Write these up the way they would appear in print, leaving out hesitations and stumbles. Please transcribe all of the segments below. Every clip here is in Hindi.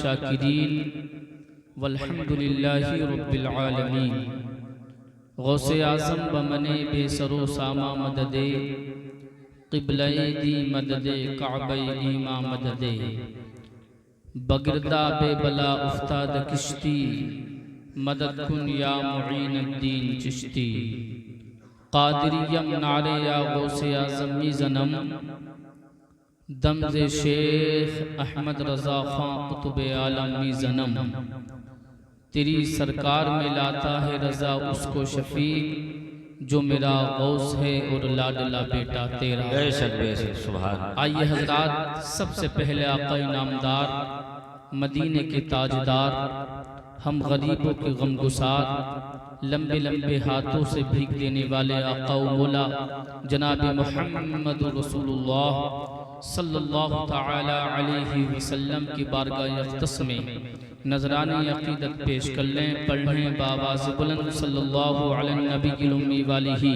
शाकिरीन वल्हम्दुलिल्लाहि रब्बिल आलमीन। गौसे आज़म बमने बेसरो सामा मददे क़िबले दी मददे काबे ईमा मददे। बगिरदा बेबला उफ्ताद किश्ती मदद कुन या मुईनुद्दीन चिश्ती। क़ादिरियम नारे या गौसे आज़मी ज़नम दमज़े शेख अहमद रज़ा ख़ां क़ुतुब आलमी ज़नम। तेरी सरकार में लाता है रज़ा उसको शफ़ीक जो मेरा गौस है और लाडला बेटा तेरा। आइए हज़रात, सबसे पहले आका नामदार मदीने के ताजदार, हम गरीबों के गमगुसार, लंबे लंबे हाथों से भीख देने वाले आका मौला जनाब मुहम्मद रसूलुल्लाह सल्लल्लाहु तआला अलैहि वसल्लम की बारगाह अक़दस में नजरानी अक़ीदत पेश कर लें। पढ़ें बावाज़ बुलंद सल्लल्लाहु अलैहि नबी उम्मी वालिही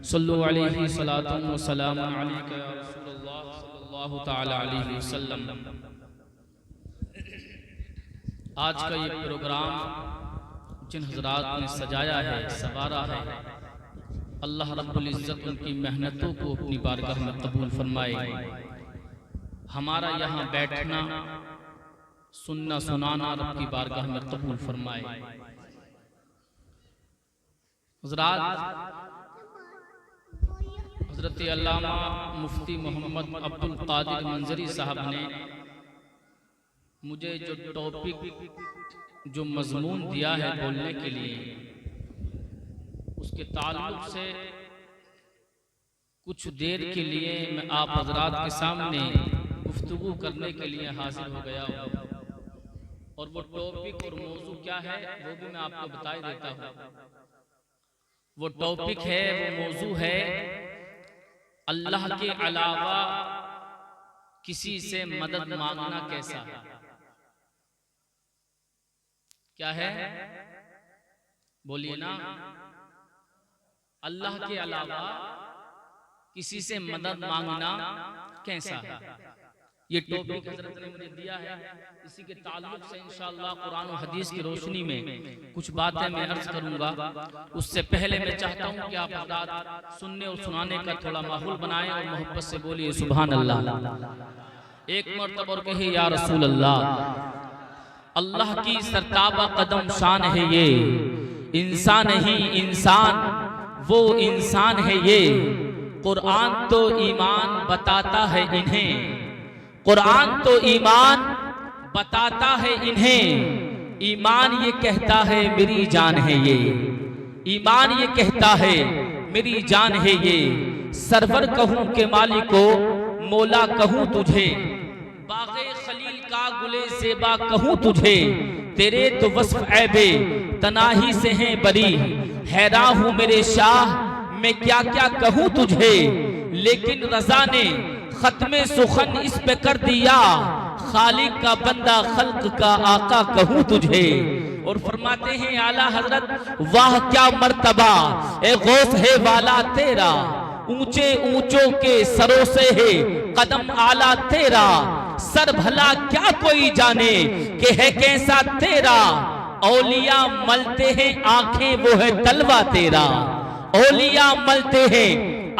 सल्लु अलैहि सलातुन व सलामुन अलैका या रसूलल्लाह सल्लल्लाहु तआला अलैहि वसल्लम। आज का ये प्रोग्राम जिन हजरात ने सजाया है, संवारा है, अल्लाह रब्बुल इज़्ज़त उनकी मेहनतों को अपनी बारगाह में कबूल फरमाए। हमारा यहाँ बैठना सुनना सुनाना रब की बारगाह में कबूल फरमाए। हज़रात, हज़रत अल्लामा मुफ्ती मोहम्मद अब्दुल क़ादिर मंज़री साहब ने मुझे जो टॉपिक, जो मज़मून दिया है बोलने के लिए, उसके ताल्लुक से कुछ देर के लिए मैं आप हज़रात के सामने गुफ्तगू करने के लिए हाजिर हो गया हूँ। और वो टॉपिक और मौजू क्या है वो भी मैं आपको बता देता हूँ। वो टॉपिक है, वो मौजू है, अल्लाह के अलावा किसी से मदद मांगना कैसा है। क्या है? बोलिए ना। अल्लाह के अलावा किसी से मदद मांगना कैसा है, ये टॉपिक हज़रत ने मुझे दिया है। इसी के ताल्लुक से इंशाअल्लाह कुरान और हदीस की रोशनी में कुछ बातें मैं अर्ज करूंगा। उससे पहले मैं चाहता हूं कि आप हज़रात सुनने और सुनाने का थोड़ा माहौल बनाएं और मोहब्बत से बोलिए सुभान अल्लाह। एक मर्तबा और कहिए या रसूल अल्लाह। अल्लाह की सरताबा कदम शान है ये, इंसान ही इंसान वो इंसान है ये। कुरान तो ईमान बताता है इन्हें, कुरान तो ईमान बताता है इन्हें। ईमान ये कहता है मेरी जान है ये, ईमान ये कहता है मेरी जान है ये। सरवर कहूँ के मालिको मौला कहूँ तुझे, बाग़े खलील का गुले ज़ेबा कहूँ तुझे। तेरे तो वस्फ़ ऐबे तनाही से हैं बरी, हैरान हूँ मेरे शाह मैं क्या क्या कहूँ तुझे। लेकिन रज़ा ने खत्मे सुखन इस पे कर दिया, खालिक का बंदा खल्क का आका कहूँ तुझे। और फरमाते हैं आला हजरत, वाह क्या मर्तबा ए गौस है वाला तेरा, ऊंचे ऊंचों के सरों से है कदम आला तेरा। सर भला क्या कोई जाने कि है कैसा तेरा, औलिया मलते हैं आंखें वो है तलवा तेरा, औलिया मलते हैं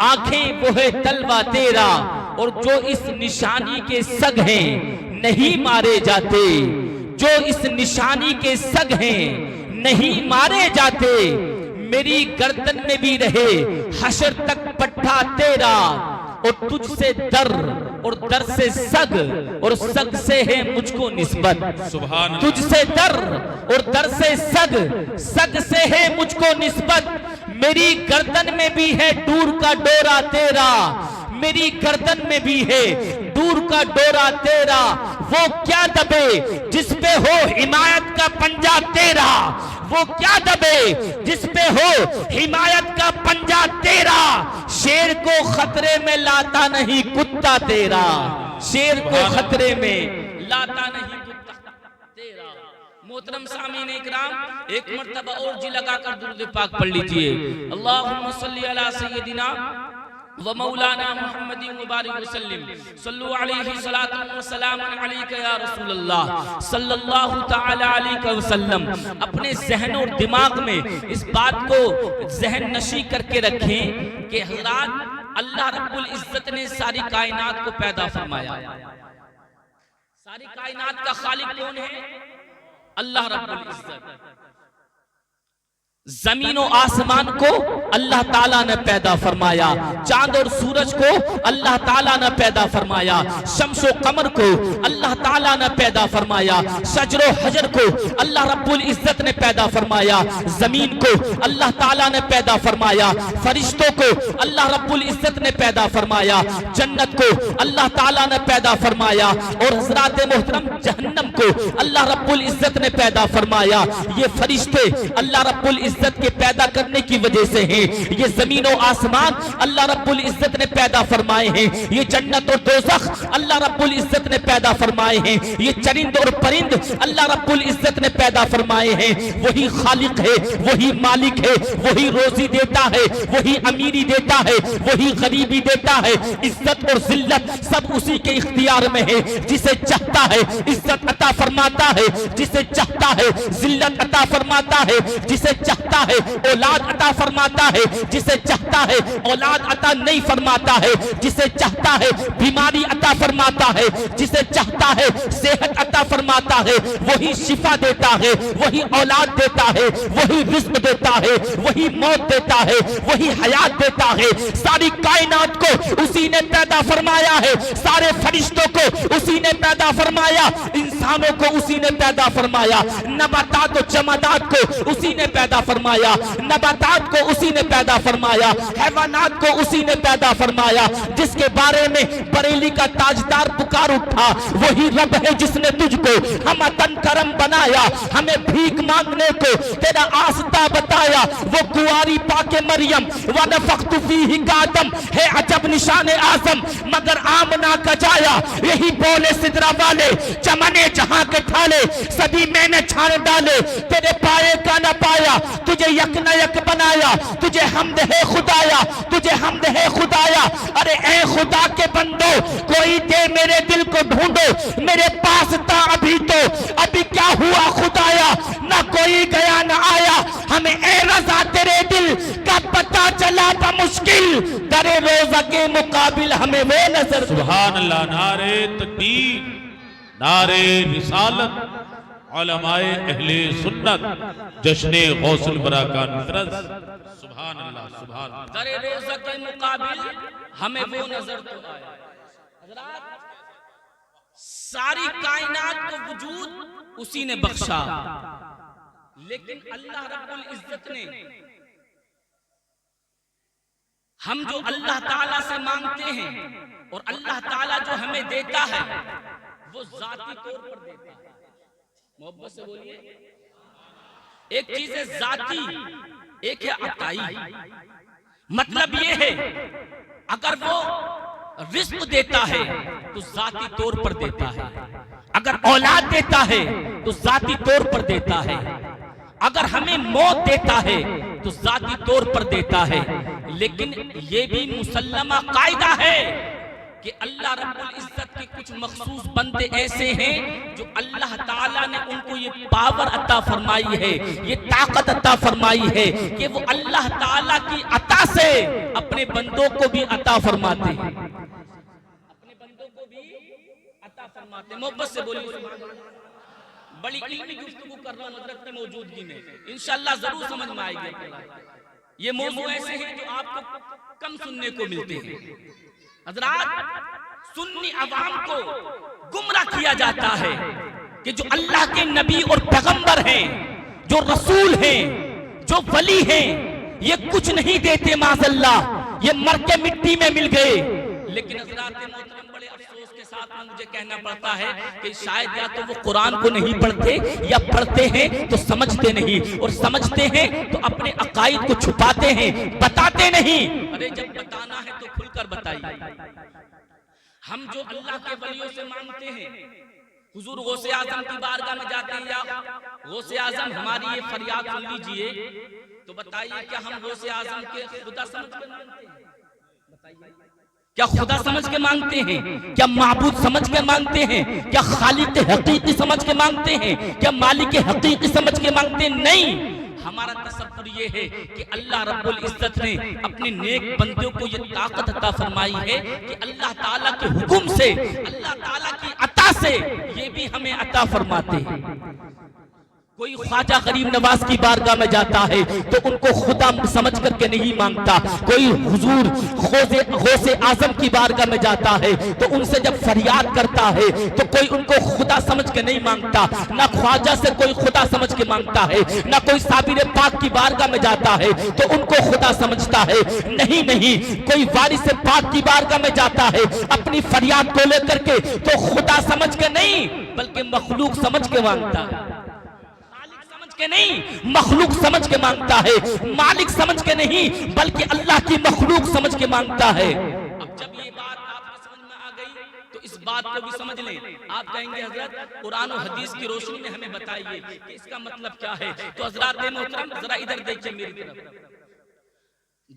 आंखें वो है तलवा तेरा। और जो इस निशानी के सग हैं नहीं मारे जाते, जो इस निशानी के सग हैं नहीं मारे जाते। मेरी गर्दन में भी रहे हशर तक पट्टा तेरा, और तुझसे दर और दर से सग और सग से है मुझको निस्बत। तुझसे दर और दर से सग, सग से है मुझको निस्बत। मेरी गर्दन में भी है दूर का डोरा तेरा, मेरी गर्दन में भी है दूर का डोरा तेरा। वो क्या दबे जिस पे हो हिमायत का पंजा तेरा, वो क्या दबे जिस पे हो हिमायत का पंजा तेरा। शेर को खतरे में लाता नहीं कुत्ता तेरा, शेर को खतरे में लाता नहीं कुत्ता तेरा। मोहतरम सामीन इकराम, एक मर्तबा और जी लगाकर दुरूद पाक पढ़ लीजिए। अल्लाहुम्मा सल्ली अला सय्यदिना व मौलाना मुहम्मद मुबारक वसल्लम सल्लु अलैहि सलातु व सलाम अलैका या रसूल अल्लाह सल्लल्लाहु तआला अलैहि वसल्लम। अपने ज़हन और दिमाग में इस बात को ज़हन नशी करके रखें कि हज़रात अल्लाह रब्बुल इज्जत ने सारी कायनात को पैदा फरमाया। सारी कायनात का खालिक कौन है? अल्लाह रब्बुल इज्जत। जमीन और आसमान को अल्लाह ताला ने पैदा फरमाया, चांद और सूरज को अल्लाह ताला ने पैदा फरमाया, शम्सो कमर को अल्लाह ताला ने पैदा फरमाया, शजरो हजर को अल्लाह रब्बुल इज्जत ने पैदा फरमाया, जमीन को अल्लाह ताला ने पैदा फरमाया, फरिश्तों को अल्लाह रब्बुल इज्जत ने पैदा फरमाया, जन्नत को अल्लाह ताला ने पैदा फरमाया और हज़रात मोहतरम जहन्नम को अल्लाह रब्बुल इज्जत ने पैदा फरमाया। ये फरिश्ते अल्लाह रब्बुल इज्जत के पैदा करने की वजह से हैं। ये जमीन और आसमान अल्लाह रब्बुल इज्जत ने पैदा फरमाए हैं। ये जन्नत और दोज़ख अल्लाह रब्बुल इज्जत ने पैदा फरमाए हैं। ये चरिंद और परिंद अल्लाह रब्बुल इज्जत ने पैदा फरमाए हैं। वही खालिक है, वही मालिक है, वही रोजी देता है, वही अमीरी देता है, वही गरीबी देता है। इज्जत और जिल्लत सब उसी के इख्तियार में है। जिसे चाहता है इज्जत अता फरमाता है, जिसे चाहता है जिल्लत अता फरमाता है, जिसे चाहता है औलाद अता फरमाता है, जिसे चाहता है औलाद अता नहीं फरमाता है, जिसे चाहता है बीमारी अता फरमाता है, जिसे चाहता है सेहत अता फरमाता है। वही शिफा देता है, वही औलाद देता है, वही रिज़्क़ देता है, वही मौत देता है, वही हयात देता है। सारी कायनात को उसी ने पैदा फरमाया है, सारे फरिश्तों को उसी ने पैदा फरमाया, इंसानों को उसी ने पैदा फरमाया, नबातात और जमादात को उसी ने पैदा फरमाया, नबातात को उसी ने पैदा फरमाया, हैवानात को उसी ने पैदा फरमाया। जिसके बारे में बरेली का ताजदार पुकार उठा, वही रब है जिसने तुझको हम तन करम बनाया, हमें भीख मांगने को तेरा आस्था बताया। वो कुआरी पाके मरियम व नफख्तु फीही का आदम है अजब निशान आजम, मगर आमना का जाया यही बोले सिदरा वाले, चमने जहां के ठाले सभी मैंने छान डाले, तेरे पाए का न पाया, तुझे यक न यक बनाया, तुझे हमद है खुदाया, तुझे हमद है खुदाया। अरे ए खुदा के बंदो, कोई दे मेरे दिल को ढूंढो, मेरे पास था अभी तो, अभी क्या हुआ खुदाया, ना कोई गया ना आया, हमें ए रज़ा तेरे दिल का पता चला था मुश्किल, दरे रोज़ा के मुकाबिल हमें वो नजर। सुभान अल्लाह। नारे तकबीर, नारे रिसालत, उलमाए अहले सुन्नत, जश्ने गौसुल बरा का नुसरत। सुभान अल्लाह, सुभान अल्लाह। दरे रोज़ा के मुकाबिल हमें वो नजर तो आया। हज़रात, सारी कायनात को वजूद उसी ने बख्शा, लेकिन अल्लाह रब्बुल इज्जत ने हम जो अल्लाह ताला से मांगते हैं और अल्लाह ताला जो हमें देता है वो जाती तौर पर देता है। मोहब्बत से बोलिए। एक चीज है जाती, एक है अताई। मतलब ये है अगर वो रिज़्क़ देता है तो जाती तौर पर देता है, अगर औलाद देता है तो जाती तौर पर देता है, अगर हमें मौत देता है तो जाती तौर पर देता है। लेकिन ये भी मुसल्लमा कायदा है कि अल्लाह रब्बुल इज्जत के कुछ मखसूस बंदे ऐसे हैं जो अल्लाह ताला ने उनको ये पावर अता फरमाई है, ये ताकत अता फरमाई है कि वो अल्लाह ताला की अता से अपने बंदों को भी अता फरमाते हैं, अपने बंदों को भी अता फरमाते हैं। मोहब्बत से बोलिए। बड़ी इल्मी गुफ्तगू कर रहा हूं हज़रत की मौजूदगी में, इंशाअल्लाह जरूर समझ में आएगी। ये मौजू ऐसे हैं जो आपको कम सुनने को मिलते हैं। हज़रात, सुन्नी अवाम को गुमराह किया जाता है कि जो अल्लाह के नबी और पैगंबर हैं, जो रसूल हैं, जो वली हैं, ये कुछ नहीं देते माज़अल्लाह, ये मर के मिट्टी में मिल गए। लेकिन हज़रात मोहतरम, बड़े अफसोस के साथ में मुझे कहना पड़ता है कि शायद या तो वो कुरान को नहीं पढ़ते या पढ़ते हैं तो समझते नहीं, और समझते हैं तो अपने अकायद को छुपाते हैं, बताते नहीं। अरे जब बताना है तो खुलकर बताइए। हम जो अल्लाह के वलियों से मांगते हैं, हुजूर गौसे आजम की बारगाह में जाते हैं, या गौसे आजम हमारी ये फरियाद सुन लीजिए, तो बताइए क्या हम गौसे आजम के खुदा समझ कर मांगते हैं? क्या खुदा समझ के मांगते हैं? क्या माबूद समझ के मांगते हैं? क्या खालिक हकीकी समझ के मांगते हैं? क्या मालिक हकीकी समझ के मांगते हैं? नहीं, हमारा तसव्वुर ये है कि अल्लाह रब्बुल इज्जत ने अपने नेक बंदों को ये ताकत अता फरमाई है कि अल्लाह ताला के हुक्म से, अल्लाह ताला की अता से ये भी हमें अता फरमाते हैं। कोई ख्वाजा गरीब नवाज की बारगाह में जाता है तो उनको खुदा समझ करके नहीं मांगता। कोई हुजूर गौसे आजम की बारगाह में जाता है तो उनसे जब फरियाद करता है तो कोई उनको खुदा समझ के नहीं मांगता। ना ख्वाजा से कोई खुदा समझ के मांगता है, ना कोई साबिर पाक की बारगाह में जाता है तो उनको खुदा समझता है। नहीं नहीं, कोई वारिस पाक की बारगाह में जाता है अपनी फरियाद को लेकर के तो खुदा समझ के नहीं बल्कि मखलूक समझ के मांगता है। के नहीं, मखलूक समझ के मांगता है। मालिक समझ के नहीं बल्कि अल्लाह की मखलूक समझ के मांगता है। अब जब ये बात आपको समझ में आ गई तो इस बात को भी समझ लें। आप कहेंगे हजरत कुरान और हदीस की रोशनी में हमें बताइए कि इसका मतलब क्या है। तो हजरात मोहतरम जरा इधर देखिए मेरी तरफ।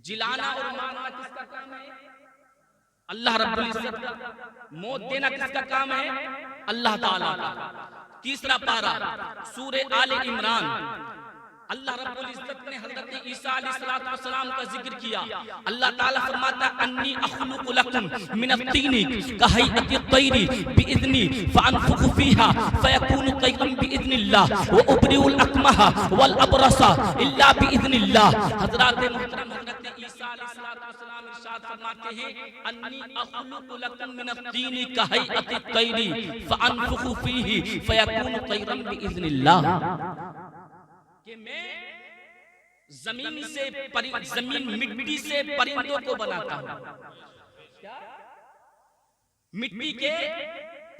जिलाना और मारना किसका काम है? अल्लाह रब्बुल इज्जत का। मौत देना किसका काम है? अल्लाह ताला का। तीसरा पारा सूरे आले इमरान, अल्लाह रब्बुल इज्जत ने हजरत ईसा अलैहिस्सलाम का जिक्र किया। अल्लाह ताला फरमाता अन्नी अखलुकु लकुम मिनत-तीनी कहैअति तैरी बिइज़नी फअनफुखु फीहा फयकूनु तैरन बिइज़निल्लाह व उबरिउल अकमहा वल अबरसा इल्ला बिइज़निल्लाह। हजरत मोहतरम हजरत ईसा अलैहिस्सलाम इरशाद फरमाते हैं अन्नी अखलुकु लकुम मिनत-तीनी कहैअति तैरी फअनफुखु फीही फयकूनु तैरन बिइज़निल्लाह। कि मैं जमीन मिट्टी से परिंदों को बनाता हूं। मिट्टी के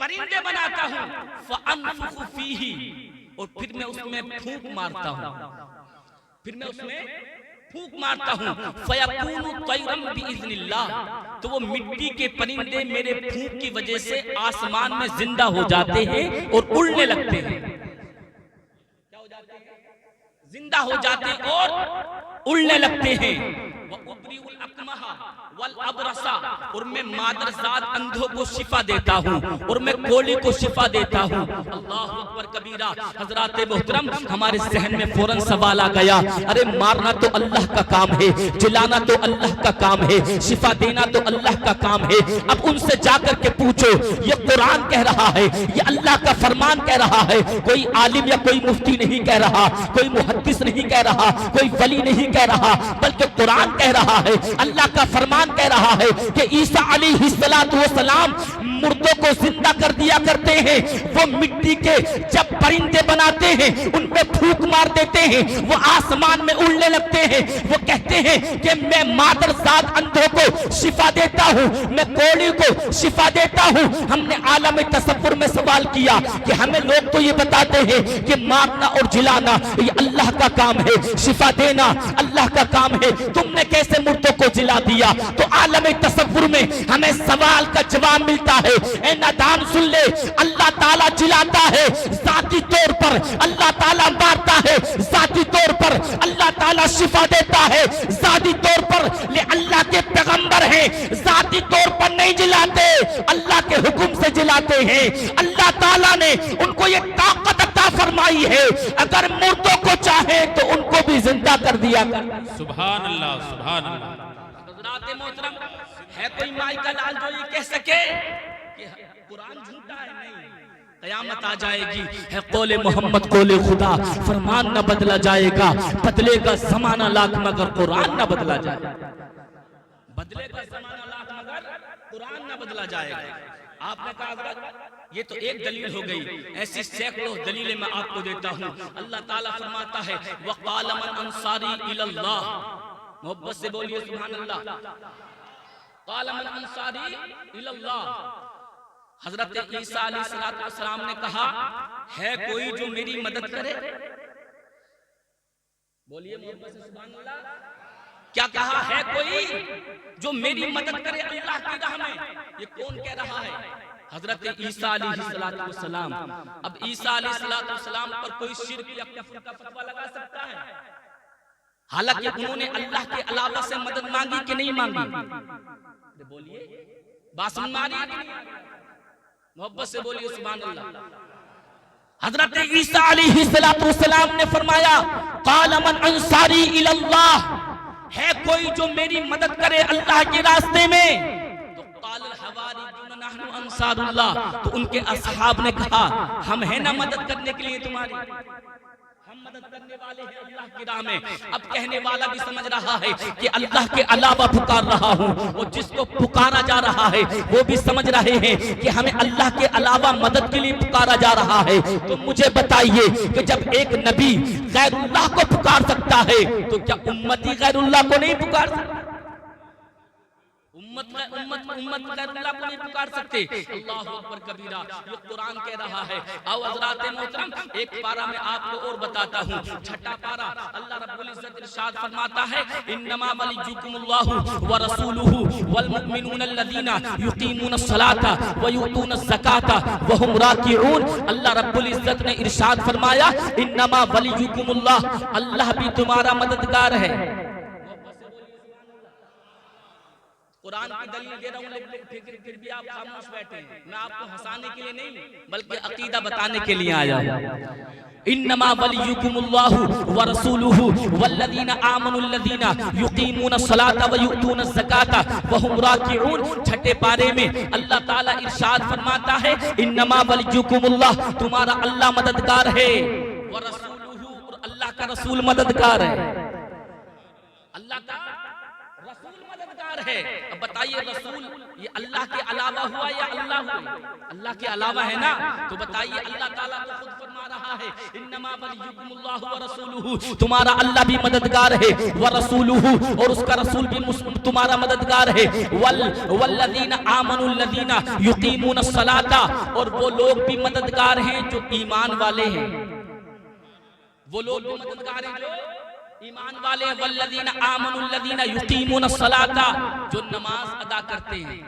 परिंदे बनाता हूं। फअनफुखु फीही, और फिर मैं उसमें फूंक मारता हूं। फयकूनु तैरन बिइज़निल्लाह, तो वो मिट्टी के परिंदे मेरे फूंक की वजह से आसमान में जिंदा हो जाते हैं और उड़ने लगते हैं। क्या हो जाते हैं? जिंदा हो जाते और उड़ने लगते हैं। और मैं मादरजात अंधों को शिफा देता हूँ और मैं कोली को शिफा देता हूँ। अल्लाह अकबर कबीरा। हजरात मोहतरम हमारे जहन में फौरन सवाल आ गया, अरे मारना तो अल्लाह का काम है, जिलाना तो अल्लाह का काम है, शिफा देना तो अल्लाह का काम है। अब उनसे जाकर के पूछो, ये कुरान कह रहा है, ये अल्लाह का फरमान कह रहा है। कोई आलिम या कोई मुफ्ती नहीं कह रहा, कोई मुहद्दिस नहीं कह रहा, कोई वली नहीं कह रहा, बल्कि कुरान कह रहा है, अल्लाह का फरमान कह रहा है कि ईसा अलैहिस्सलाम मुर्दों को जिंदा कर दिया करते हैं। वो मिट्टी के जब परिंदे बनाते हैं उन पे फूंक मार देते हैं, वो आसमान में उड़ने लगते हैं। वो कहते हैं कि मैं मादरजात अंधों को शिफा देता हूँ, मैं कोढ़ी को शिफा देता हूँ। हमने आलम तसव्वुर में सवाल किया कि हमें लोग तो ये बताते हैं कि मारना और जिलाना ये अल्लाह का काम है, शिफा देना अल्लाह का काम है, तुमने कैसे मुर्दों को जिला दिया? तो आलम तसव्वुर में हमें सवाल का जवाब मिलता है। ए नादान सुन ले, अल्लाह ताला जिलाता है जाती तौर पर, अल्लाह ताला मारता है जाती तौर पर, अल्लाह ताला शिफा देता है जाती तौर पर। ले अल्लाह के पैगंबर हैं, जाती तौर पर नहीं जिलाते, अल्लाह के हुक्म से जिलाते हैं। अल्लाह ताला ने उनको ये ताकत अता फरमाई है, अगर मुर्दों को चाहे तो उनको भी जिंदा कर दिया कर। सुभान अल्लाह, सुभान अल्लाह। मोहतरम है कोई माई का लाल जो ये कह सके कि कुरान झूठा है? नहीं, कयामत आ जाएगी, है कौले मोहम्मद कौले खुदा, फरमान न बदला जाएगा, बदलेगा जमाना लाख मगर कुरान न बदला जाएगा। बदलेगा जमाना लाख मगर कुरान न बदला जाएगा। आपने कहा ये तो एक दलील हो गई, ऐसी सैकड़ों दलीलें मैं आपको देता हूँ। अल्लाह ताला फरमाता है वक़ाल मन अंसारी इलल्लाह, मोहब्बत से बोलिए सुभान अल्लाह। क़ाल मन अंसारी इलल्लाह, हजरत ईसा अलैहिस्सलाम ने कहा है कोई जो मेरी मदद करे? बोलिए मोहब्बत से सुभान अल्लाह। क्या कहा है कोई जो मेरी मदद करे अल्लाह की राह में? ये कौन कह रहा है? हजरत ईसा अलैहिस्सलाम। अब ईसा अलैहिस्सलाम पर कोई शिर्क या कुफ्र का फतवा लगा सकता है? हालांकि उन्होंने अल्लाह के अलावा से मदद मांगी कि नहीं मांगी? बोलिए, बात समझ में आ रही है? मोहब्बत से बोलिए सुभान अल्लाह। हजरत ईसा अलैहिस्सलाम ने फरमाया, क़ाल मन अंसारी इलल्लाह, है कोई जो मेरी मदद करे अल्लाह के रास्ते में? तो क़ाल हवारियून नहनु अंसारुल्लाह, तो उनके असहाब ने कहा, हम है ना मदद करने के लिए तुम्हारी, हम मदद करने वाले हैं अल्लाह की राह में। अब कहने वाला भी समझ रहा है कि अल्लाह के अलावा पुकार रहा हूँ, और जिसको पुकारा जा रहा है वो भी समझ रहे हैं कि हमें अल्लाह के अलावा मदद के लिए पुकारा जा रहा है। तो मुझे बताइए कि जब एक नबी गैरुल्लाह को पुकार सकता है तो क्या उम्मती गैरुल्लाह को नहीं पुकार सकता? उम्मत गैरुल्लाह को नहीं पुकार सकते। अल्लाहु अकबर कबीरा, ये कुरान कह रहा है। आओ हज़रात मोहतरम, एक पारा में आपको और बताता हूँ, छठा पारा। अल्लाह रब्बुल इज्जत इरशाद फरमाता है, इन्नमा वलियुकुमुल्लाहु व रसूलुहु वल मुमिनूना अल्लज़ीना युकीमूना अस्सलाता व युतूना ज़काता व हुम राकिऊन। अल्लाह रब्बुल इज्जत ने इरशाद फरमाया, इन्नमा वलियुकुमुल्लाह, अल्लाह भी तुम्हारा मददगार है। कुरान की दलील दे रहा हूँ, लेकिन फिर भी आप खामोश बैठे हैं। मैं आपको हंसाने के लिए नहीं, बल्कि अकीदा बताने के लिए आया हूँ। इन्नमा वलियुकुमुल्लाहु व रसूलुहु वल्लज़ीना आमनुल्लज़ीना युकीमूना अस्सलाता व युतूना ज़काता व हुम राकिऊन। छठे पारे में अल्लाह ताला इरशाद फरमाता है, इन्नमा वलियुकुमुल्लाह, तुम्हारा अल्लाह मददगार है, व रसूलुहु, और अल्लाह का रसूल मददगार है। अल्लाह का रसूल मददगार है। अब बताइए, रसूल ये अल्लाह के अलावा हुआ या अल्लाह हुआ? अल्लाह के अलावा है ना। तो बताइए, अल्लाह ताला तो खुद फरमा रहा है, इन्नमा वलियुकुमुल्लाहु व रसूलुहु, तुम्हारा अल्लाह भी मददगार है, व रसूलुहु, और उसका रसूल भी तुम्हारा मददगार है, वल्लज़ीना आमनुल्लज़ीना युकीमूना अस्सलाता, और वो लोग भी मददगार हैं जो ईमान वाले हैं। वो लोग भी मददगार हैं जो ईमान वाले, वल्लज़ीना आमनुल्लज़ीना युकीमूना अस्सलाता, जो नमाज अदा करते हैं,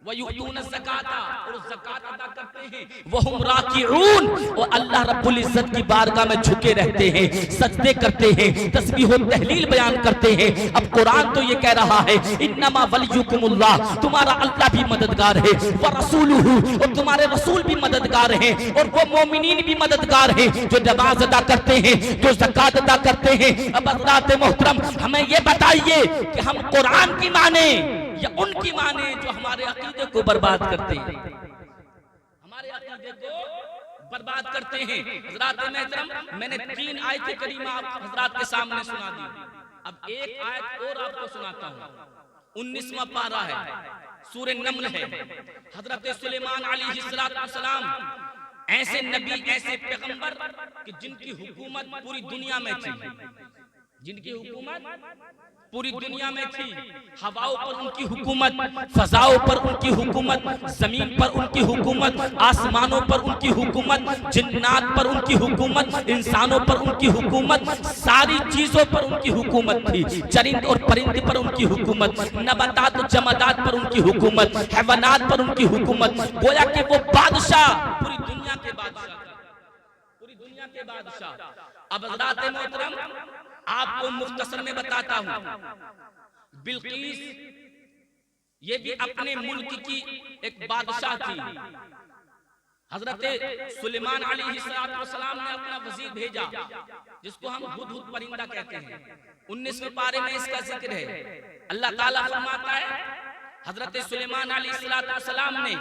व युतूना ज़काता, और ज़कात अदा करते हैं, व हुम राकिऊन, और अल्लाह रब्बुल इज्जत की बारगाह में झुके रहते हैं, सजदे करते हैं, तस्बीह और तहलील बयान करते हैं। अब कुरान तो ये कह रहा है, इन्नमा वलियुकुमुल्लाह, तुम्हारा अल्लाह भी मददगार है, व रसूलुहु, और तुम्हारे रसूल भी मददगार हैं, और वो मोमिनीन भी मददगार हैं जो नमाज अदा करते हैं, जो ज़कात अदा करते हैं। अब हज़रात मोहतरम, हमें ये बताइए कि हम कुरान की माने या उनकी माने जो हमारे अकीदे को बर्बाद करते हैं, हमारे अकीदे को बर्बाद करते हैं। हज़रात मोहतरम, मैंने 3 आयत करीमा आप हज़रात के सामने सुना दी। अब एक आयत और आपको सुनाता हूँ। 19वां पारा है, सूरह नम्ल है। हज़रत सुलेमान अलैहिस्सलाम ऐसे नबी, ऐसे पैगंबर कि जिनकी हुकूमत पूरी दुनिया में थी, जिनकी हुकूमत पूरी दुनिया में थी। हवाओं पर उनकी हुकूमत, फजाओं पर उनकी हुकूमत, जमीन पर उनकी हुकूमत, आसमानों पर उनकी हुकूमत, जिन्नात पर उनकी हुकूमत, इंसानों पर उनकी हुकूमत, सारी चीजों पर उनकी हुकूमत थी। चरिंद और परिंद पर उनकी हुकूमत, नबातात और जमादात पर उनकी हुकूमत, हैवानात पर उनकी हुकूमत। गोया कि वो बादशाह, पूरी दुनिया के बादशाह, पूरी दुनिया के बादशाह। अब हज़रात मोहतरम, आपको मुख्तसर में बताता हूं, बिल्कीस ये भी अपने मुल्क की एक बादशाह थी। हजरत सुलेमान अलैहिस्सलाम ने अपना वजीर भेजा, जिसको हम हुदहुद परिंदा कहते हैं। 19वें पारे में इसका जिक्र है। अल्लाह ताला फरमाता है, हजरत सुलेमान अलैहिस्सलाम ने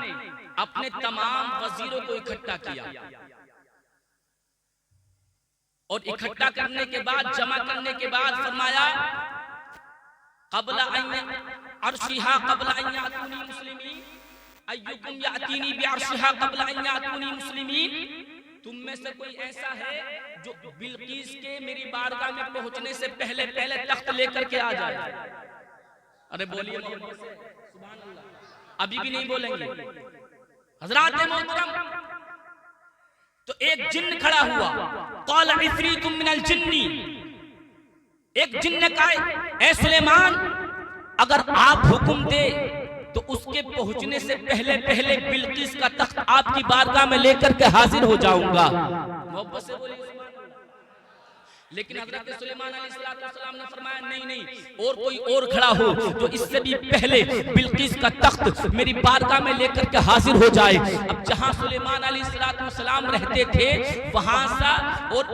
अपने तमाम वजीरों को इकट्ठा किया, और इकट्ठा करने के बाद, जमा करने के बाद फरमाया, क़ब्ला अन अर्शिहा क़ब्ला अन यातूनी मुस्लिमीन, अय्युकुम यातीनी बिअर्शिहा क़ब्ला अन यातूनी मुस्लिमीन। तुम में से कोई ऐसा है जो बिल्कीस के मेरी बारगाह में पहुंचने से पहले पहले तख्त लेकर के आ जाए? अरे बोलिए सुभान अल्लाह। अभी भी नहीं बोलेंगे हज़रात मोहतरम। तो एक जिन्न खड़ा हुआ, क़ाल इफ़रीतुम मिनल जिन्नी, एक जिन्न ने कहा, ए सुलेमान, अगर आप हुक्म दे तो उसके पहुंचने से पहले पहले बिल्कीस का तख्त आपकी बारगाह में लेकर के हाजिर हो जाऊंगा। मोहब्बत से बोलिए। लेकिन हजरत सुलेमान अलैहिस्सलाम ने फरमाया नहीं नहीं, और कोई और खड़ा हो तो इससे भी पहले बिल्किस का तख्त मेरी बारगाह में लेकर के हाजिर हो जाए। अब जहां सुलेमान अलैहिस्सलाम रहते थे वहां सा और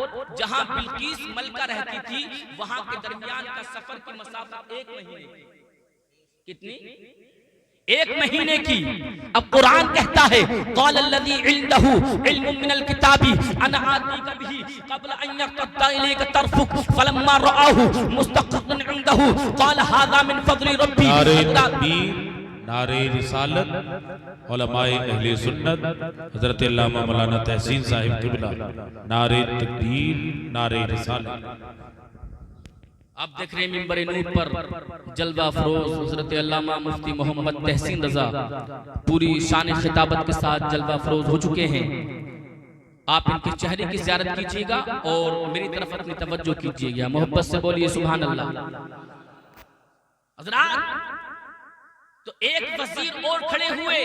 जहां बिल्किस मलका रहती थी वहां के दरमियान का सफर की मसाफत 1 महीने, कितनी? 1 महीने की। अब कुरान कहता है क़ालल्लज़ी इंदहु इल्मुम मिनल किताबी अना आतीका बिही क़ब्ल अन यक़द्दा इलैका तर्फुक फलम्मा रआहु मुस्तक़िरन इंदहु क़ाल हाज़ा मिन फ़ज़्लि रब्बी। नारे तकबीर, नारे रिसालत, उलमाए अहले सुन्नत हज़रत अल्लामा मौलाना तहसीन साहिब क़िबला, नारे तकबीर, नारे रिसालत। आप देख रहे हैं मिंबर नूर पर जलवा फरोज हजरत अल्लामा मुफ्ती मोहम्मद तहसीन रजा पूरी शान खिताबत के साथ जलवा फरोज हो चुके हैं। आप इनके चेहरे की ज़ियारत कीजिएगा और मेरी तरफ अपनी तवज्जो कीजिएगा, मोहब्बत से बोलिए सुभान अल्लाह। हज़रात, तो एक वजीर और खड़े हुए,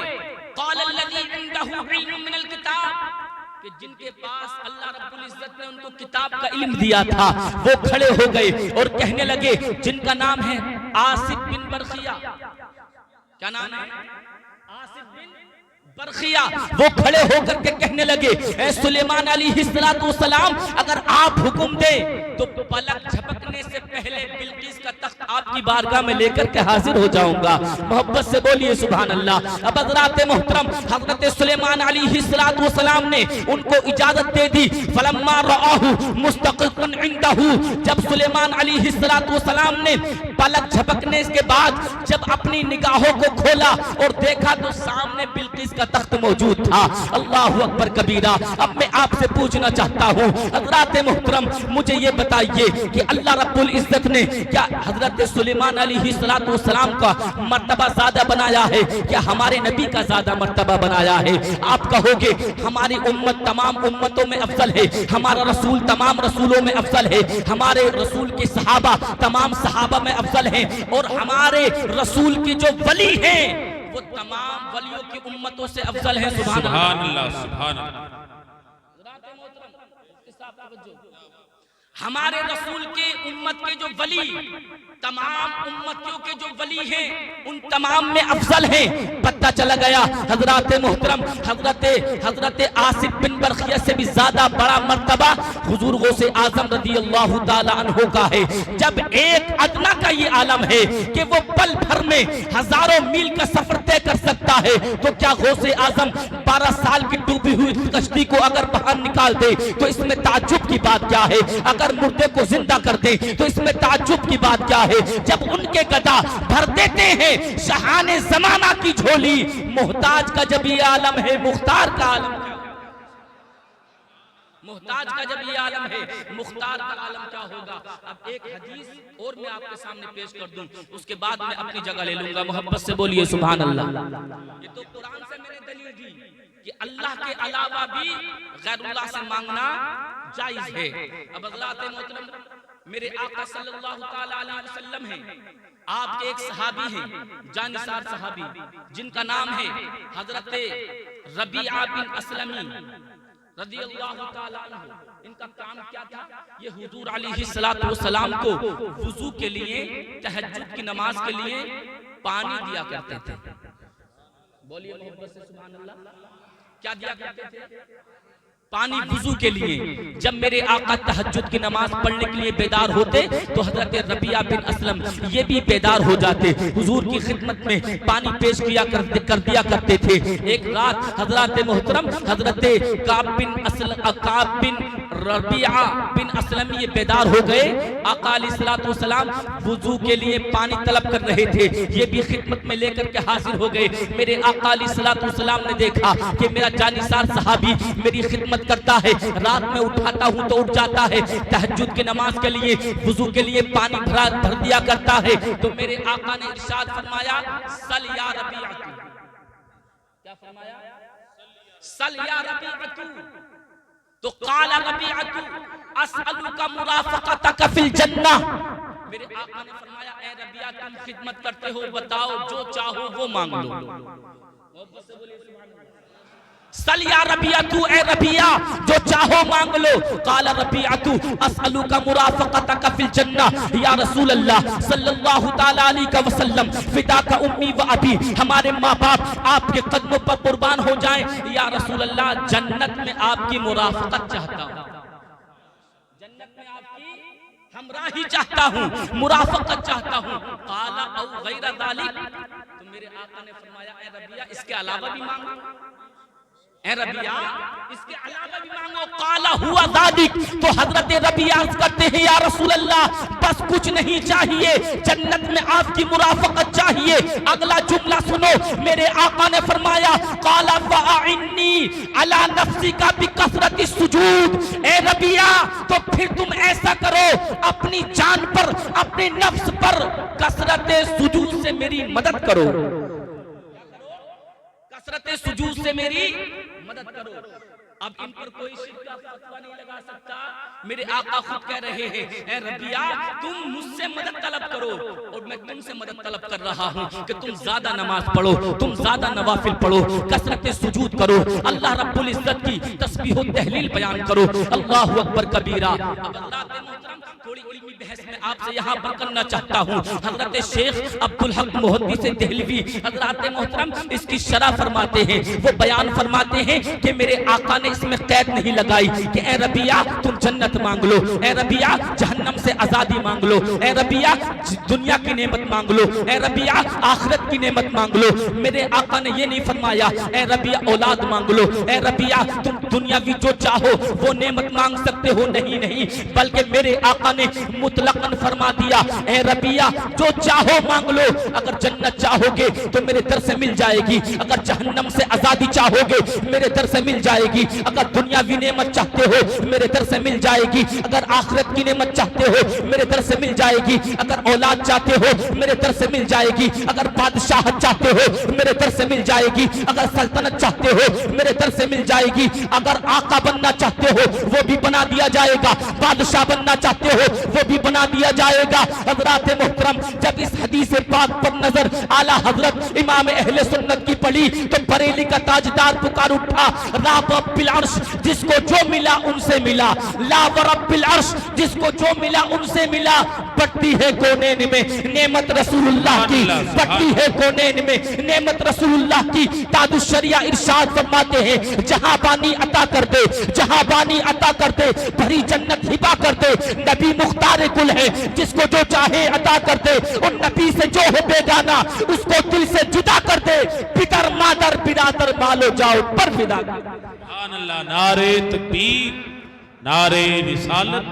क़ालल्लज़ी इंदहु इल्मुम मिनल किताब, कि जिनके पास अल्लाह रब्बुल इज्जत ने उनको किताब का इल्म दिया था वो खड़े हो गए और कहने लगे, जिनका नाम है आसिफ बिन बरखिया। क्या नाम है? आसिफ बिन बरखिया। वो खड़े होकर के कहने लगे, ए सुलेमान अलैहिस्सलाम, अगर आप हुक्म दे तो पलक झपकने से पहले बिल्किस का तख्त आपकी बारगाह में लेकर के हाजिर हो जाऊंगा। मोहब्बत से बोलिए सुभान अल्लाह। अब हज़रात मोहतरम हज़रत सुलेमान अलैहिस्सलाम ने उनको इजाजत दे दी। फलम्मा रआहु मुस्तक़िरन इंदहु, जब सुलेमान अलैहिस्सलाम ने पलक झपकने के बाद जब अपनी निगाहों को खोला और देखा तो सामने बिल्किस का तख्त मौजूद था। अल्लाहु अकबर कबीरा। अब मैं आपसे पूछना चाहता हूँ हज़रात मोहतरम, मुझे ये बताइए कि अल्लाह रब्बुल इज्जत ने क्या हज़रत सुलेमान अलैहिस्सलाम का मर्तबा ज्यादा बनाया है, क्या हमारे नबी का ज्यादा मर्तबा बनाया है? आप कहोगे हमारी उम्मत तमाम उम्मतों में अफजल है, हमारा रसूल तमाम रसूलों में अफजल है, हमारे रसूल के सहाबा तमाम सहाबा में अफजल हैं, और हमारे रसूल के जो वली हैं वो तमाम वलियों की उम्मतों से अफजल है। सुभान अल्लाह, सुभान अल्लाह। हमारे रसूल के उम्मत के जो वली तमाम उम्मतियों के जो वली हैं उन तमाम में अफजल हैं। पता चला गया हजरत मोहतरम हजरत आसिफ बिन बरखिया से भी ज्यादा बड़ा मर्तबा हुजूर गौसे आजम रज़ियल्लाहु ताला अन्हु का है। जब एक अदना का ये आलम है कि वो पल भर में हजारों मील का सफर तय कर सकता है, तो क्या गौसे आजम 12 साल की डूबी हुई कश्ती को अगर बाहर निकाल दे तो इसमें ताज्जुब की बात क्या है? अगर मुर्दे को जिंदा कर दे तो इसमें ताज्जुब की बात क्या है? जब उनके गदा भर देते हैं शहाने जमाना की झोली, मोहताज का जब ये आलम है, मुख्तार का आलम क्या? मोहताज का जब ये आलम है, मुख्तार का आलम क्या होगा? अब एक हदीस और मैं आपके सामने पेश कर दूं, उसके बाद मैं अपनी जगह ले लूंगा। मोहब्बत से बोलिए सुभान अल्लाह। ये तो कुरान से मैंने दलील दी कि अल्लाह के अलावा भी गैरुल्लाह से मांगना जायज है। अब हज़रात मोहतरम, मेरे आका सल्लल्लाहु ताला अलैहि वसल्लम हैं, आपके एक सहाबी हैं, जानिसार सहाबी, जिनका नाम है हजरत रबीआ बिन असलमी रज़ियल्लाहु ताला अन्हु। इनका काम क्या था? ये हुजूर अलैहिस्सलातु वस्सलाम को वुजू के लिए, तहज्जुद की नमाज के लिए पानी दिया करते थे। बोलिए मोहब्बत से सुभान अल्लाह। क्या दिया करते थे? पानी वुजू के लिए। जब मेरे आका तहज्जुद की नमाज पढ़ने के लिए बेदार होते तो हजरत रबिया बिन असलम ये भी बेदार हो जाते, हुजूर की खिदमत में पानी पेश कर दिया करते थे। एक रात हजरत मोहतरम हजरत काब बिन रबिया बिन असलम ये बेदार हो गए। आका अलैहिस्सलातु वस्सलाम वुजू के लिए पानी तलब कर रहे थे, ये भी खिदमत में लेकर के हाजिर हो गए। मेरे आका अलैहिस्सलातु वस्सलाम ने देखा कि मेरा जानिसार सहाबी मेरी खिदमत करता है, रात में उठाता हूं तो उठ जाता है, तहज्जुद की नमाज के लिए वुजू के लिए पानी भर दिया करता है। तो मेरे आका ने इरशाद फरमाया, सल या रबीअतु। क्या फरमाया? सल या रबीअतु। तो काला रबीअतु असअलुका मुराफक़तक फिल जन्नह। मेरे आका ने फरमाया, ए रबिया तुम खिदमत करते हो, बताओ जो चाहो वो मांग लो। सल या रबिया तू, ए रबिया जो चाहो मांग लो। काला रबिया तू असअलुका मुराफक़तका फिल जन्ना या रसूल अल्लाह सल्लल्लाहु ताला अलैहि वसल्लम, फिदा का उम्मी व अबी, हमारे माँ बाप आपके कदमों पर कुर्बान हो जाएं या रसूल अल्लाह, जन्नत में आपकी मुराफक़त चाहता हूँ, जन्नत में आपकी हमराही चाहता हूँ, मुराफक़त चाहता हूँ। काला औ गैर ज़ालिक, तो मेरे आका ने फरमाया ए रबिया इसके अलावा भी मांगो, ए रबिया इसके अलावा भी मांगो। काला हुआ ज़ालिक, तो हजरत रबिया अर्ज़ करते हैं या रसूल अल्लाह बस कुछ नहीं चाहिए, जन्नत में आपकी मुराफक़त चाहिए। अगला जुमला सुनो, मेरे आका ने फरमाया काला फ़अइन्नी अला नफ्सिका बिकसरति सुजूद, ए रबिया तो फिर तुम ऐसा करो अपनी जान पर, अपने नफ्स पर कसरत सुजूद से मेरी मदद करो, कसरत सुजूद से मेरी मदद करो। अब इन पर कोई शिर्क का फतवा नहीं लगा सकता। मेरे आका खुद कह रहे हैं ए रबिया तुम मुझसे मदद तलब करो, और मैं तुमसे मदद तलब कर रहा हूँ कि तुम ज्यादा नमाज पढ़ो, तुम ज्यादा नवाफिल पढ़ो, कसरत सुजूद करो, अल्लाह रब्बुल इज्जत की तस्बीह व तहलील बयान करो, अल्लाहु अकबर कबीरा। अब थोड़ी इल्मी बहस में आपसे यहाँ पर करना चाहता हूँ। हजरत शेख अब्दुल हक मुहद्दिस देहलवी हजरत मोहतरम इसकी शरह फरमाते हैं, वो बयान फरमाते हैं कि मेरे आका ने इसमें कैद नहीं लगाई कि ए रबिया तुम जन्नत मांग लो, ए रबिया जहन्नम से आजादी मांग लो, ए रबिया दुनिया की नेमत मांग लो, ए रबिया आखिरत की नेमत मांग लो। मेरे आका ने ये नहीं फरमाया ए रबिया औलाद मांग लो, ए रबिया तुम दुनियावी जो चाहो वो नेमत मांग सकते हो, नहीं नहीं, बल्कि मेरे आका ने मुतलकन फरमा दिया ए रबिया जो चाहो मांग लो, अगर जन्नत चाहोगे तो मेरे दर से मिल जाएगी, अगर जहन्नम से आजादी चाहोगे मेरे दर से मिल जाएगी, अगर दुनियावी नेमत चाहते हो मेरे दर से मिल जाएगी, अगर आखिरत की नेमत चाहते हो मेरे दर से मिल जाएगी, अगर औलाद चाहते हो मेरे दर से मिल जाएगी, अगर बादशाहत चाहते हो मेरे दर से मिल जाएगी, अगर सल्तनत चाहते हो मेरे दर से मिल जाएगी, अगर आका बनना चाहते हो वो भी बना दिया जाएगा, बादशाह बनना चाहते हो वो भी बना दिया जाएगा। हजरात मोहतरम जब इस हदीस पाक पर नजर आला हजरत इमाम अहले सुन्नत की पड़ी तो बरेली का ताजदार पुकार उठा ला रब्बिल अर्श, जिसको जो मिला उनसे मिला, ला रब्बिल अर्श जिसको जो मिला उनसे मिला, बढ़ती है कोनेन में नेमत रसूलुल्लाह की, बढ़ती है कोनेन में नेमत रसूलुल्लाह की। तादुश शरिया इरशाद फरमाते हैं जहां बानी अता कर दे, जहां बानी अता कर दे, भरी जन्नत हिबा कर दे, नबी मुख्तार कुल है, जिसको जो चाहे अता कर दे, उन नबी से जो है बेगाना उसको दिल से जुदा कर दे, पितर मादर बिरादर मालो जाओ पर फिदा। अल्लाह नारे तकबीर, नारे रिसालत,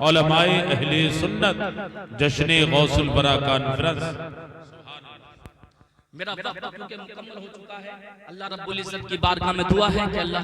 उलमाए अहले सुन्नत, जश्ने गौसुल बरा कॉन्फ्रेंस। मेरा वक्त क्योंकि मुकम्मल हो चुका है, अल्लाह रब्बुल इज्जत की बारगाह में दुआ है कि अल्लाह